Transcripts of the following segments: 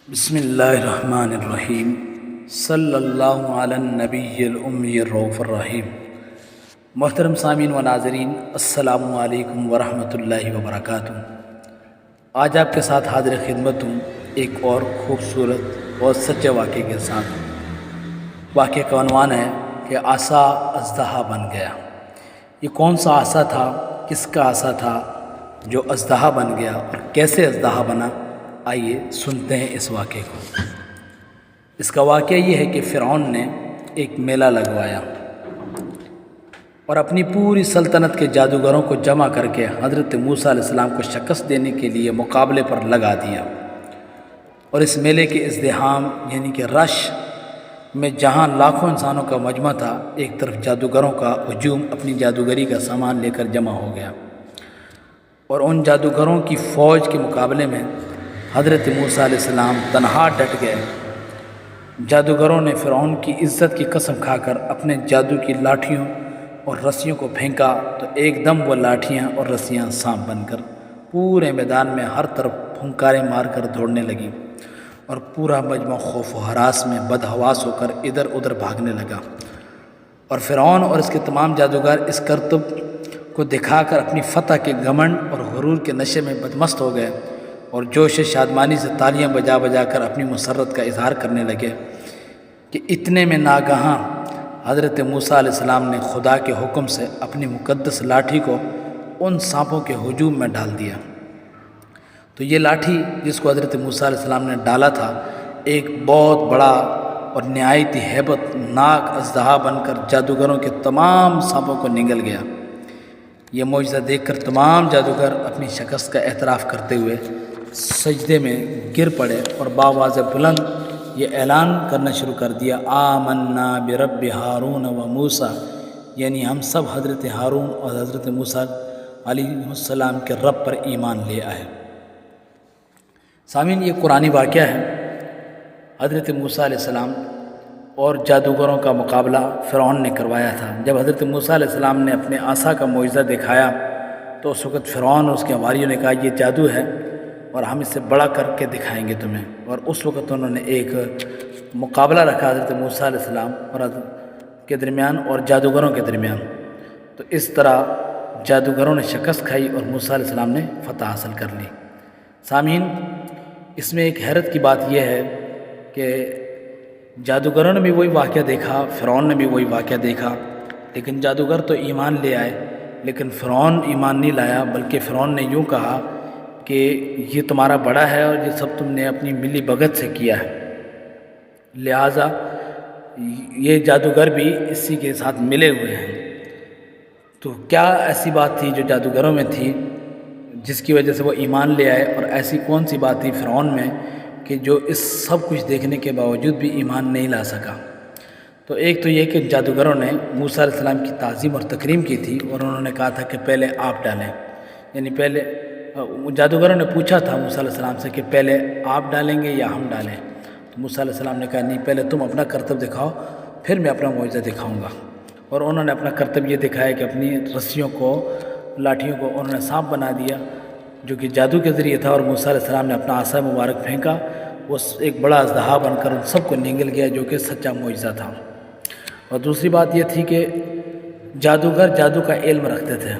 بسم اللہ الرحمن الرحیم صلی اللہ علی النبی الامی الرؤوف الرحیم۔ محترم سامعین و ناظرین، السلام علیکم ورحمۃ اللہ وبرکاتہ۔ آج آپ کے ساتھ حاضر خدمت ہوں ایک اور خوبصورت اور سچے واقعے کے ساتھ۔ واقعے کا عنوان ہے کہ عصا اژدہا بن گیا۔ یہ کون سا عصا تھا، کس کا عصا تھا جو اژدہا بن گیا اور کیسے اژدہا بنا؟ آئیے سنتے ہیں اس واقعے کو۔ اس کا واقعہ یہ ہے کہ فرعون نے ایک میلہ لگوایا اور اپنی پوری سلطنت کے جادوگروں کو جمع کر کے حضرت موسیٰ علیہ السلام کو شکست دینے کے لیے مقابلے پر لگا دیا۔ اور اس میلے کے ازدحام یعنی کہ رش میں جہاں لاکھوں انسانوں کا مجمع تھا، ایک طرف جادوگروں کا ہجوم اپنی جادوگری کا سامان لے کر جمع ہو گیا، اور ان جادوگروں کی فوج کے مقابلے میں حضرت موسیٰ علیہ السلام تنہا ڈٹ گئے۔ جادوگروں نے فرعون کی عزت کی قسم کھا کر اپنے جادو کی لاٹھیوں اور رسیوں کو پھینکا تو ایک دم وہ لاٹھیاں اور رسیاں سانپ بن کر پورے میدان میں ہر طرف پھنکاریں مار کر دوڑنے لگی، اور پورا مجمع خوف و ہراس میں بدحواس ہو کر ادھر ادھر بھاگنے لگا۔ اور فرعون اور اس کے تمام جادوگر اس کرتب کو دکھا کر اپنی فتح کے گھمنڈ اور غرور کے نشے میں بدمست ہو گئے، اور جوش شادمانی سے تالیاں بجا بجا کر اپنی مسرت کا اظہار کرنے لگے کہ اتنے میں ناگہاں حضرت موسیٰ علیہ السلام نے خدا کے حکم سے اپنی مقدس لاٹھی کو ان سانپوں کے ہجوم میں ڈال دیا۔ تو یہ لاٹھی جس کو حضرت موسیٰ علیہ السلام نے ڈالا تھا، ایک بہت بڑا اور نہایت ہیبت ناک اژدہا بن کر جادوگروں کے تمام سانپوں کو نگل گیا۔ یہ معجزہ دیکھ کر تمام جادوگر اپنی شکست کا اعتراف کرتے ہوئے سجدے میں گر پڑے اور باواز بلند یہ اعلان کرنا شروع کر دیا، آمنا برب ہارون و موسیٰ، یعنی ہم سب حضرت ہارون اور حضرت موسیٰ علیہ السلام کے رب پر ایمان لے آئے۔ سامعین، یہ قرآنی واقعہ ہے۔ حضرت موسیٰ علیہ السلام اور جادوگروں کا مقابلہ فرعون نے کروایا تھا۔ جب حضرت موسیٰ علیہ السلام نے اپنے عصا کا معجزہ دکھایا تو اس وقت فرعون اور اس کے حواریوں نے کہا یہ جادو ہے اور ہم اس سے بڑا کر کے دکھائیں گے تمہیں، اور اس وقت انہوں نے ایک مقابلہ رکھا حضرت موسیٰ علیہ السلام اور حضرت کے درمیان اور جادوگروں کے درمیان۔ تو اس طرح جادوگروں نے شکست کھائی اور موسیٰ علیہ السلام نے فتح حاصل کر لی۔ سامعین، اس میں ایک حیرت کی بات یہ ہے کہ جادوگروں نے بھی وہی واقعہ دیکھا، فرعون نے بھی وہی واقعہ دیکھا، لیکن جادوگر تو ایمان لے آئے، لیکن فرعون ایمان نہیں لایا، بلکہ فرعون نے یوں کہا کہ یہ تمہارا بڑا ہے اور یہ سب تم نے اپنی ملی بھگت سے کیا ہے، لہٰذا یہ جادوگر بھی اسی کے ساتھ ملے ہوئے ہیں۔ تو کیا ایسی بات تھی جو جادوگروں میں تھی جس کی وجہ سے وہ ایمان لے آئے، اور ایسی کون سی بات تھی فرعون میں کہ جو اس سب کچھ دیکھنے کے باوجود بھی ایمان نہیں لا سکا؟ تو ایک تو یہ کہ جادوگروں نے موسیٰ علیہ السلام کی تعظیم اور تکریم کی تھی، اور انہوں نے کہا تھا کہ پہلے آپ ڈالیں، یعنی پہلے جادوگروں نے پوچھا تھا موسیٰ علیہ السلام سے کہ پہلے آپ ڈالیں گے یا ہم ڈالیں؟ تو موسیٰ علیہ السلام نے کہا نہیں، پہلے تم اپنا کرتب دکھاؤ پھر میں اپنا معجزہ دکھاؤں گا۔ اور انہوں نے اپنا کرتب یہ دکھایا کہ اپنی رسیوں کو، لاٹھیوں کو انہوں نے سانپ بنا دیا جو کہ جادو کے ذریعے تھا، اور موسیٰ علیہ السلام نے اپنا عصا مبارک پھینکا، وہ ایک بڑا اژدہا بن کر ان سب کو نگل گیا، جو کہ سچا معجزہ تھا۔ اور دوسری بات یہ تھی کہ جادوگر جادو کا علم رکھتے تھے،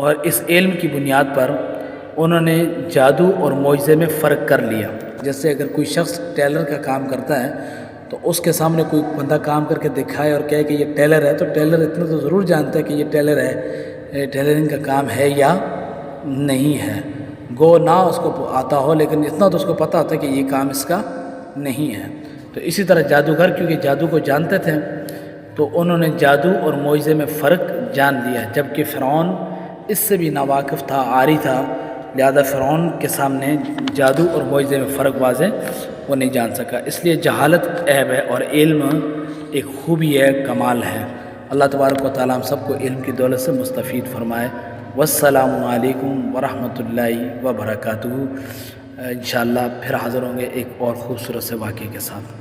اور اس علم کی بنیاد پر انہوں نے جادو اور معجزے میں فرق کر لیا۔ جیسے اگر کوئی شخص ٹیلر کا کام کرتا ہے تو اس کے سامنے کوئی بندہ کام کر کے دکھائے اور کہے کہ یہ ٹیلر ہے، تو ٹیلر اتنا تو ضرور جانتا ہے کہ یہ ٹیلر ہے، ٹیلرنگ کا کام ہے یا نہیں ہے، گو نہ اس کو آتا ہو، لیکن اتنا تو اس کو پتہ ہوتا ہے کہ یہ کام اس کا نہیں ہے۔ تو اسی طرح جادوگر کیونکہ جادو کو جانتے تھے تو انہوں نے جادو اور معجزے میں فرق جان لیا، جبکہ فرعون اس سے بھی ناواقف تھا، عاری تھا، لہذا فرعون کے سامنے جادو اور معجزے میں فرق واضح وہ نہیں جان سکا۔ اس لیے جہالت عیب ہے اور علم ایک خوبی ہے، کمال ہے۔ اللہ تبارک و تعالیٰ ہم سب کو علم کی دولت سے مستفید فرمائے۔ والسلام علیکم ورحمۃ اللہ وبرکاتہ۔ انشاءاللہ پھر حاضر ہوں گے ایک اور خوبصورت سے واقعے کے ساتھ۔